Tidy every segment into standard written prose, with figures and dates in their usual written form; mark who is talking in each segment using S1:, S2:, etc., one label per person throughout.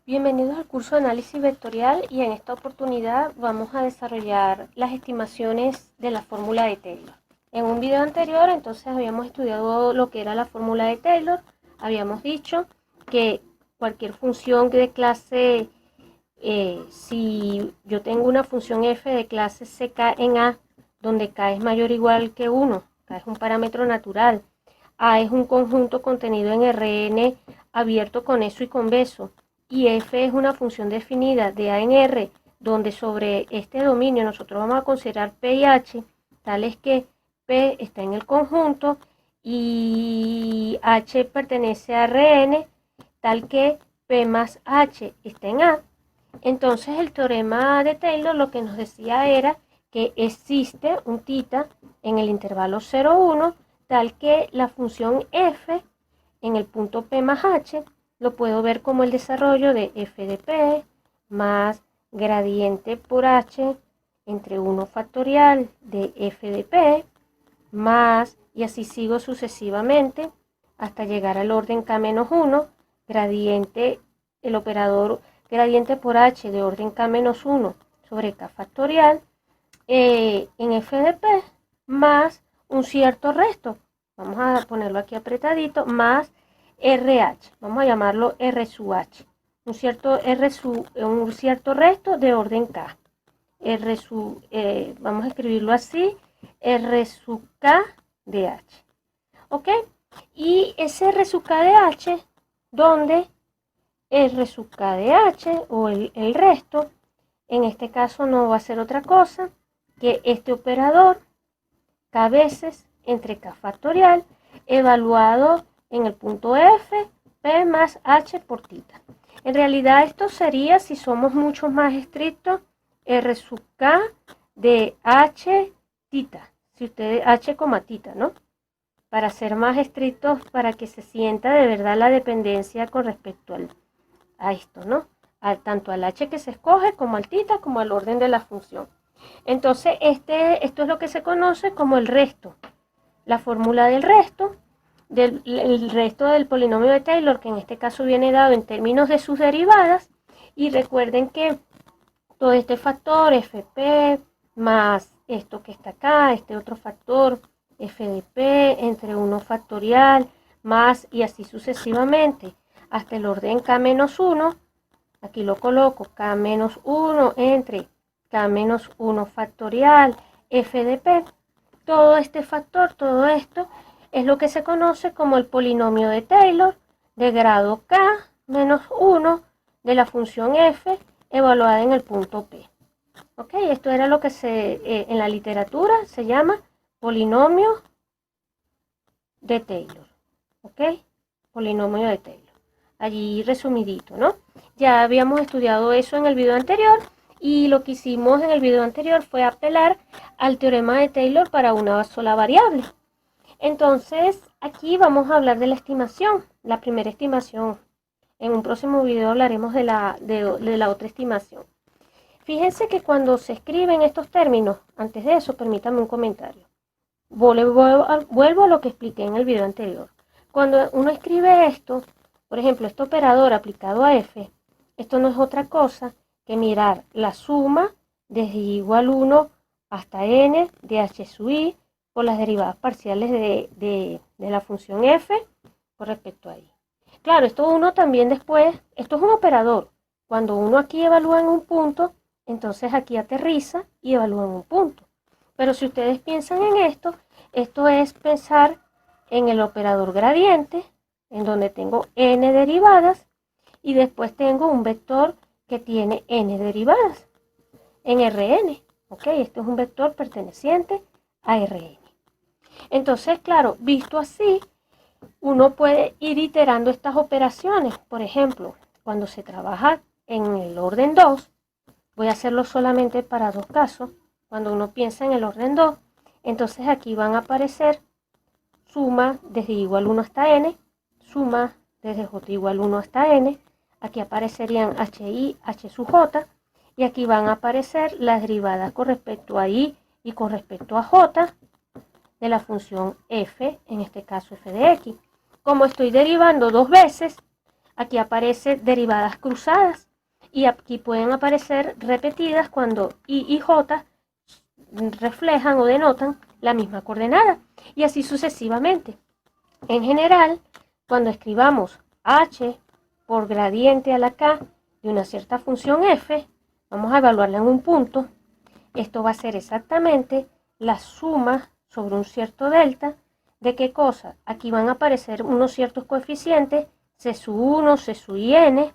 S1: Bienvenidos al curso de análisis vectorial y en esta oportunidad vamos a desarrollar las estimaciones de la fórmula de Taylor. En un video anterior entonces habíamos estudiado lo que era la fórmula de Taylor, habíamos dicho que cualquier función de clase, si yo tengo una función f de clase ck en A, donde k es mayor o igual que 1, k es un parámetro natural, A es un conjunto contenido en Rn abierto conexo y convexo, y f es una función definida de A en R, donde sobre este dominio nosotros vamos a considerar P y H, tales que P está en el conjunto y H pertenece a Rn, tal que P más H está en A. Entonces el teorema de Taylor lo que nos decía era que existe un θ en el intervalo 0, 1, tal que la función f en el punto P más H lo puedo ver como el desarrollo de f de P más gradiente por H entre 1 factorial de f de P más, y así sigo sucesivamente hasta llegar al orden k menos 1, gradiente, el operador gradiente por H de orden k menos 1 sobre k factorial en f de P más un cierto resto, vamos a ponerlo aquí apretadito, más RH, vamos a llamarlo R sub H, un cierto resto de orden K. R sub, vamos a escribirlo así, R sub K de H. ¿Ok? Y ese R sub K de H, donde R sub K de H, o el resto, en este caso no va a ser otra cosa que este operador K veces entre K factorial, evaluado en el punto F, P más H por θ. En realidad esto sería, si somos mucho más estrictos, R sub K de H θ, si ustedes H, θ, ¿no? Para ser más estrictos, para que se sienta de verdad la dependencia con respecto a esto, ¿no? Tanto al H que se escoge, como al θ, como al orden de la función. Entonces, esto es lo que se conoce como el resto. La fórmula del resto, el resto del polinomio de Taylor, que en este caso viene dado en términos de sus derivadas. Y recuerden que todo este factor, fp, más esto que está acá, este otro factor, f de p, entre 1 factorial, más, y así sucesivamente, hasta el orden k menos 1, aquí lo coloco, k menos 1 entre k menos 1 factorial, f de p, todo este factor, todo esto, es lo que se conoce como el polinomio de Taylor de grado k menos 1 de la función f evaluada en el punto P. ¿Ok? Esto era lo que en la literatura se llama polinomio de Taylor. ¿Ok? Polinomio de Taylor. Allí resumidito, ¿no? Ya habíamos estudiado eso en el video anterior y lo que hicimos en el video anterior fue apelar al teorema de Taylor para una sola variable. Entonces, aquí vamos a hablar de la estimación, la primera estimación. En un próximo video hablaremos de la otra estimación. Fíjense que cuando se escriben estos términos, antes de eso, permítanme un comentario. Vuelvo a lo que expliqué en el video anterior. Cuando uno escribe esto, por ejemplo, este operador aplicado a f, esto no es otra cosa que mirar la suma desde igual 1 hasta n de h sub i por las derivadas parciales de la función f con respecto a i. Claro, esto uno también después, esto es un operador. Cuando uno aquí evalúa en un punto, entonces aquí aterriza y evalúa en un punto. Pero si ustedes piensan en esto es pensar en el operador gradiente, en donde tengo n derivadas, y después tengo un vector que tiene n derivadas en Rn. ¿Ok? Este es un vector perteneciente a Rn. Entonces, claro, visto así, uno puede ir iterando estas operaciones. Por ejemplo, cuando se trabaja en el orden 2, voy a hacerlo solamente para dos casos. Cuando uno piensa en el orden 2, entonces aquí van a aparecer suma desde igual 1 hasta n, suma desde j igual 1 hasta n, aquí aparecerían hi, h sub j, y aquí van a aparecer las derivadas con respecto a i y con respecto a j de la función f, en este caso f de x. Como estoy derivando dos veces, aquí aparece derivadas cruzadas y aquí pueden aparecer repetidas cuando I y J reflejan o denotan la misma coordenada y así sucesivamente. En general, cuando escribamos h por gradiente a la k de una cierta función f, vamos a evaluarla en un punto. Esto va a ser exactamente la suma sobre un cierto delta. ¿De qué cosa? Aquí van a aparecer unos ciertos coeficientes, c sub 1, c sub n,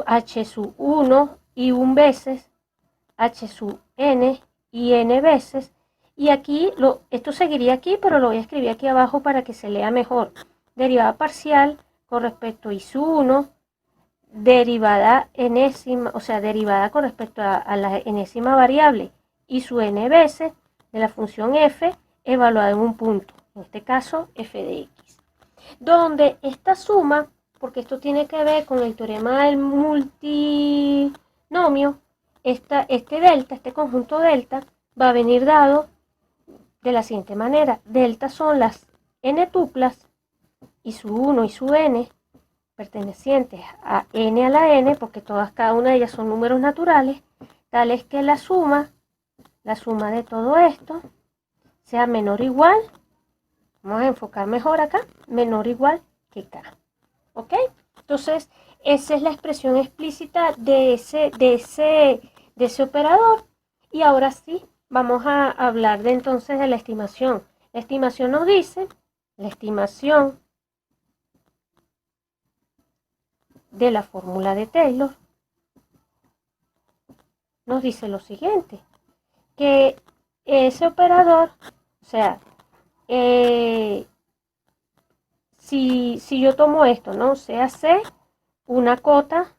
S1: h sub 1 y 1 veces, h sub n y n veces. Y aquí, esto seguiría aquí, pero lo voy a escribir aquí abajo para que se lea mejor. Derivada parcial con respecto a I sub 1, derivada enésima, o sea, derivada con respecto a la enésima variable I sub n veces de la función f evaluada en un punto, en este caso f de x. Donde esta suma, porque esto tiene que ver con el teorema del multinomio, este delta, este conjunto delta, va a venir dado de la siguiente manera. Delta son las n tuplas, I sub 1 y sub n, pertenecientes a n a la n, porque cada una de ellas son números naturales, tales que la suma de todo esto sea menor o igual, vamos a enfocar mejor acá, menor o igual que k. ¿Ok? Entonces, esa es la expresión explícita de ese operador. Y ahora sí, vamos a hablar entonces de la estimación. La estimación nos dice, la estimación de la fórmula de Taylor nos dice lo siguiente, que ese operador, o sea, si yo tomo esto, ¿no? Sea C una cota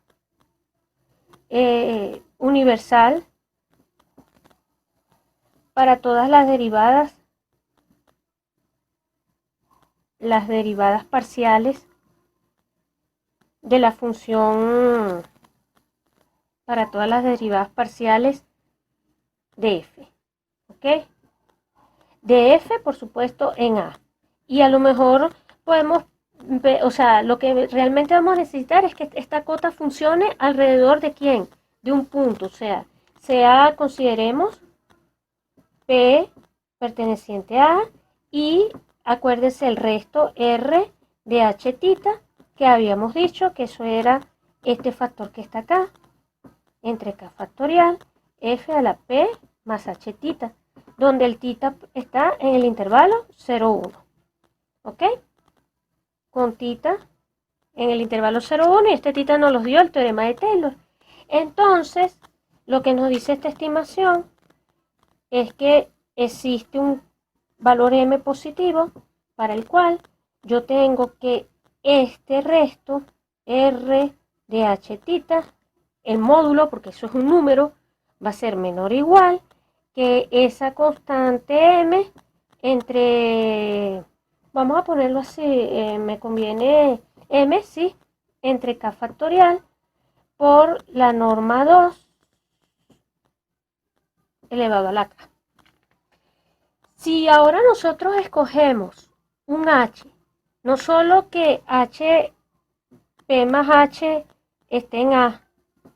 S1: universal para todas las derivadas parciales de la función, para todas las derivadas parciales de f, ¿ok? De f, por supuesto, en a. Y a lo mejor podemos ver, o sea, lo que realmente vamos a necesitar es que esta cota funcione alrededor de ¿quién? De un punto, o sea, consideremos P perteneciente a y acuérdense el resto R de h tita, que habíamos dicho que eso era este factor que está acá, entre k factorial, f a la p más h tita, donde el tita está en el intervalo 0, 1. ¿Ok? Con tita en el intervalo 0, 1 y este tita nos los dio el teorema de Taylor. Entonces, lo que nos dice esta estimación es que existe un valor m positivo para el cual yo tengo que este resto r de h tita, el módulo, porque eso es un número, va a ser menor o igual que esa constante m entre, vamos a ponerlo así, me conviene m, sí, entre k factorial por la norma 2 elevado a la k. Si ahora nosotros escogemos un h, no solo que h, p más h esté en a,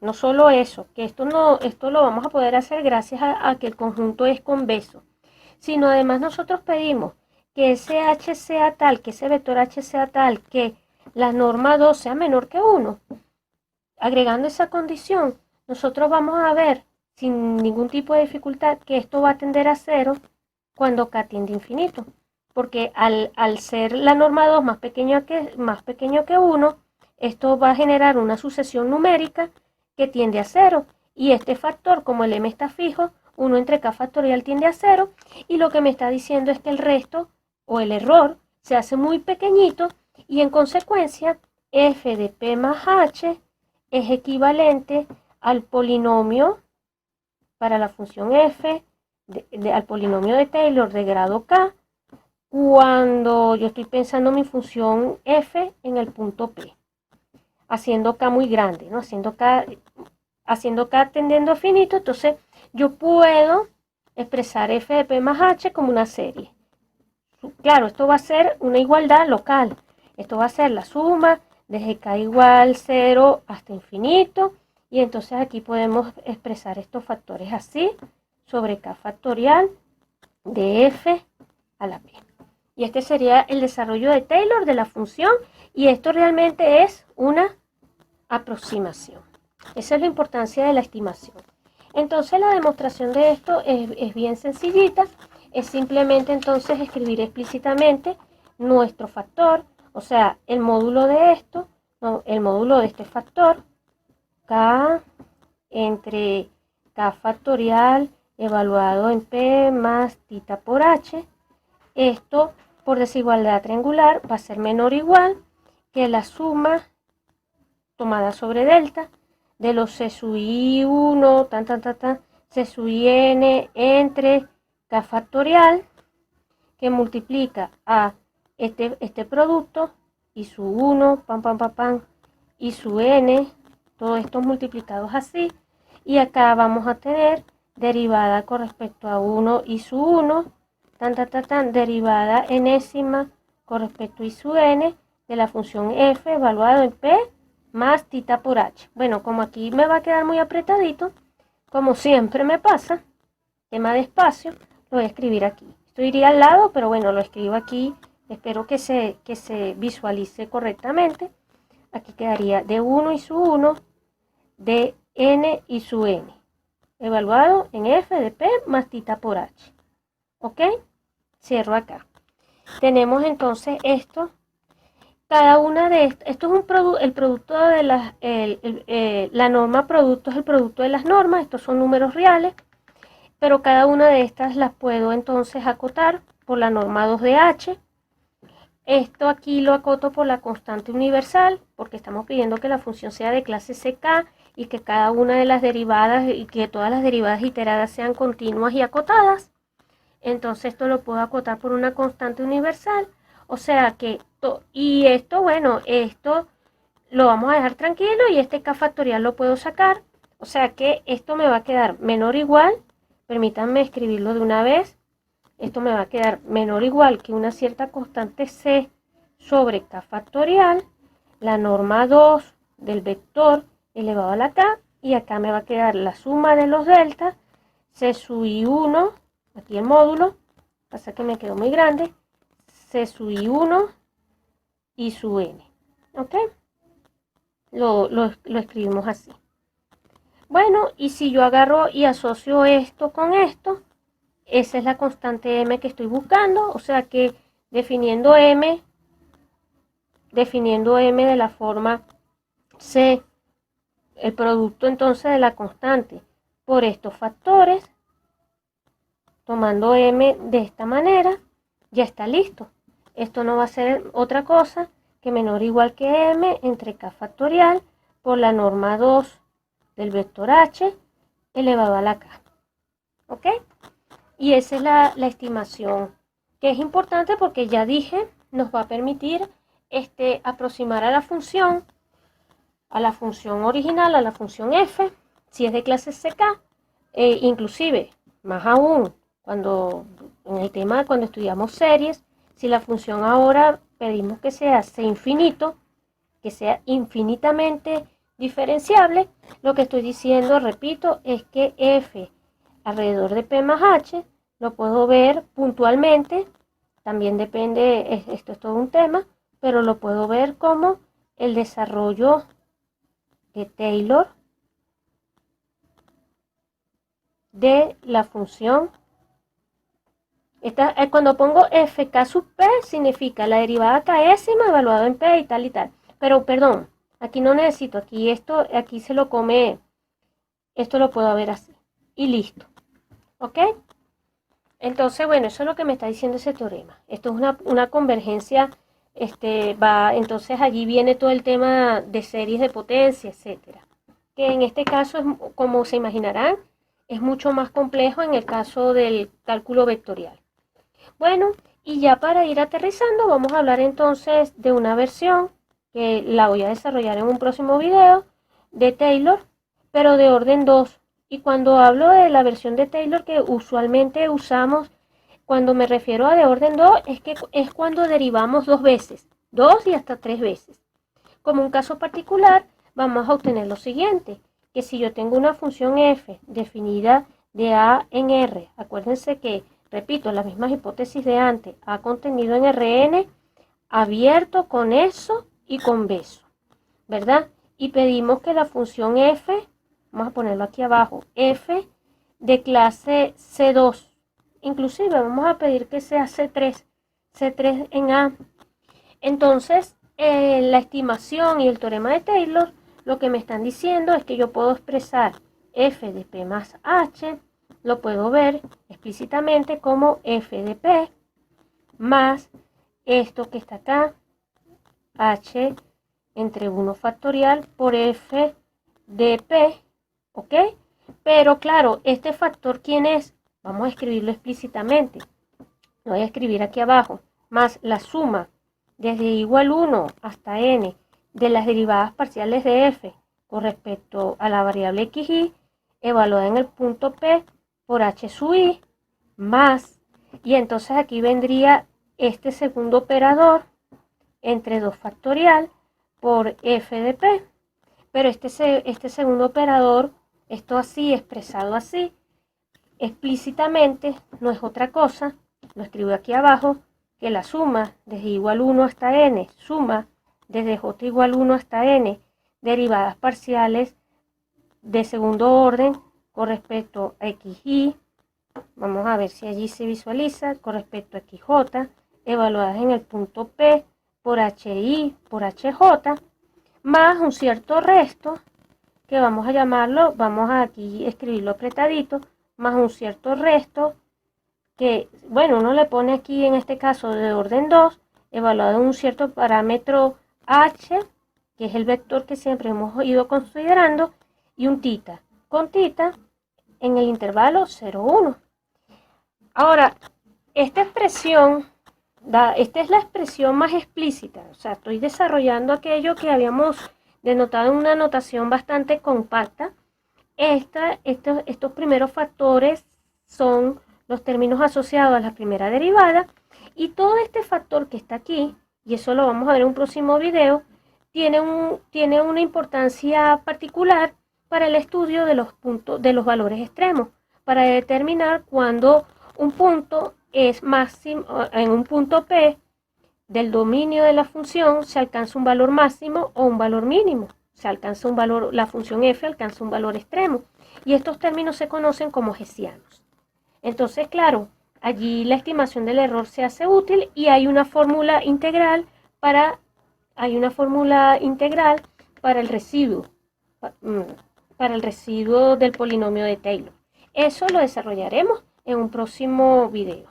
S1: no solo eso, que esto lo vamos a poder hacer gracias a que el conjunto es convexo, sino además nosotros pedimos que ese h sea tal, que ese vector h sea tal, que la norma 2 sea menor que 1. Agregando esa condición, nosotros vamos a ver sin ningún tipo de dificultad que esto va a tender a 0 cuando k tiende a infinito, porque al ser la norma 2 más pequeño que 1, esto va a generar una sucesión numérica que tiende a 0, y este factor, como el m está fijo, 1 entre k factorial tiende a 0, y lo que me está diciendo es que el resto, o el error, se hace muy pequeñito, y en consecuencia, f de p más h es equivalente al polinomio para la función f, al polinomio de Taylor de grado k, cuando yo estoy pensando mi función f en el punto P, haciendo k muy grande, ¿no? Haciendo k tendiendo a finito, entonces yo puedo expresar f de p más h como una serie. Claro, esto va a ser una igualdad local, esto va a ser la suma desde k igual 0 hasta infinito, y entonces aquí podemos expresar estos factores así, sobre k factorial de f a la p. Y este sería el desarrollo de Taylor de la función, y esto realmente es una aproximación. Esa es la importancia de la estimación. Entonces la demostración de esto es bien sencillita, es simplemente entonces escribir explícitamente nuestro factor, o sea, el módulo de esto, no, el módulo de este factor, k entre k factorial evaluado en p más tita por h. Esto por desigualdad triangular va a ser menor o igual que la suma tomada sobre delta de los c sub i1, c sub n entre k factorial, que multiplica a este producto, y su 1, y su n, todos estos multiplicados así, y acá vamos a tener derivada con respecto a 1 y su 1, derivada enésima con respecto a i sub n de la función f evaluado en p más tita por h. Bueno, como aquí me va a quedar muy apretadito, como siempre me pasa, tema de espacio, lo voy a escribir aquí. Esto iría al lado, pero bueno, lo escribo aquí. Espero que se visualice correctamente. Aquí quedaría de 1 y su 1, de n y su n, evaluado en f de p más tita por h. ¿Ok? Cierro acá. Tenemos entonces esto. Cada una de estas, esto es el producto de la norma producto es el producto de las normas, estos son números reales, pero cada una de estas las puedo entonces acotar por la norma 2 de h. Esto aquí lo acoto por la constante universal, porque estamos pidiendo que la función sea de clase CK y que cada una de las derivadas y que todas las derivadas iteradas sean continuas y acotadas. Entonces esto lo puedo acotar por una constante universal. O sea que, y esto, bueno, esto lo vamos a dejar tranquilo, y este k factorial lo puedo sacar. O sea que esto me va a quedar menor o igual, permítanme escribirlo de una vez. Esto me va a quedar menor o igual que una cierta constante c sobre k factorial, la norma 2 del vector elevado a la k, y acá me va a quedar la suma de los deltas, c sub i1, aquí el módulo, pasa que me quedó muy grande, c sub i1 y su n. ¿Ok? Lo escribimos así. Bueno, y si yo agarro y asocio esto con esto, esa es la constante m que estoy buscando. O sea que definiendo m de la forma c, el producto entonces de la constante por estos factores, tomando m de esta manera, ya está listo. Esto no va a ser otra cosa que menor o igual que m entre k factorial por la norma 2 del vector h elevado a la k. ¿Ok? Y esa es la estimación, que es importante porque ya dije, nos va a permitir aproximar a la función original, a la función f, si es de clase CK, inclusive, más aún, en el tema cuando estudiamos series, si la función ahora pedimos que sea c infinito, que sea infinitamente diferenciable, lo que estoy diciendo, repito, es que f alrededor de p más h lo puedo ver puntualmente, también depende, esto es todo un tema, pero lo puedo ver como el desarrollo de Taylor de la función. Cuando pongo fk sub p significa la derivada késima evaluado en p y tal y tal. Pero perdón, aquí no necesito, aquí se lo come, esto lo puedo ver así. Y listo. ¿Ok? Entonces, bueno, eso es lo que me está diciendo ese teorema. Esto es una convergencia, entonces allí viene todo el tema de series de potencia, etcétera. Que en este caso, como se imaginarán, es mucho más complejo en el caso del cálculo vectorial. Bueno, y ya para ir aterrizando, vamos a hablar entonces de una versión que la voy a desarrollar en un próximo video de Taylor, pero de orden 2. Y cuando hablo de la versión de Taylor que usualmente usamos, cuando me refiero a de orden 2, es cuando derivamos 2 veces, 2 y hasta 3 veces. Como un caso particular, vamos a obtener lo siguiente, que si yo tengo una función f definida de a en R, acuérdense que, repito, las mismas hipótesis de antes, a contenido en Rn, abierto con eso y con beso, ¿verdad? Y pedimos que la función f, vamos a ponerlo aquí abajo, f de clase C2, inclusive vamos a pedir que sea C3, C3 en A. Entonces, la estimación y el teorema de Taylor lo que me están diciendo es que yo puedo expresar f de p más h, lo puedo ver explícitamente como f de p más esto que está acá, h entre 1 factorial por f de p, ¿ok? Pero claro, este factor, ¿quién es? Vamos a escribirlo explícitamente. Lo voy a escribir aquí abajo, más la suma desde igual 1 hasta n de las derivadas parciales de f con respecto a la variable xy evaluada en el punto p por h sub i más, y entonces aquí vendría este segundo operador entre 2 factorial por f de p, pero este segundo operador, esto así, expresado así, explícitamente no es otra cosa, lo escribo aquí abajo, que la suma desde igual 1 hasta n, suma desde j igual 1 hasta n, derivadas parciales de segundo orden con respecto a xy, vamos a ver si allí se visualiza, con respecto a xj, evaluadas en el punto P por hi por hj, más un cierto resto, que vamos a llamarlo, vamos a aquí escribirlo apretadito, más un cierto resto, que, bueno, uno le pone aquí en este caso de orden 2, evaluado en un cierto parámetro h, que es el vector que siempre hemos ido considerando, y un tita, con tita en el intervalo 0, 1. Ahora, esta expresión, esta es la expresión más explícita, o sea, estoy desarrollando aquello que habíamos denotado en una notación bastante compacta. Estos primeros factores son los términos asociados a la primera derivada, y todo este factor que está aquí, y eso lo vamos a ver en un próximo video, tiene una importancia particular para el estudio de los puntos, de los valores extremos, para determinar cuándo un punto es máximo, en un punto P del dominio de la función se alcanza un valor máximo o un valor mínimo. Se alcanza un valor, la función f alcanza un valor extremo. Y estos términos se conocen como hessianos. Entonces, claro, allí la estimación del error se hace útil y hay una fórmula integral para el residuo, para el residuo del polinomio de Taylor. Eso lo desarrollaremos en un próximo video.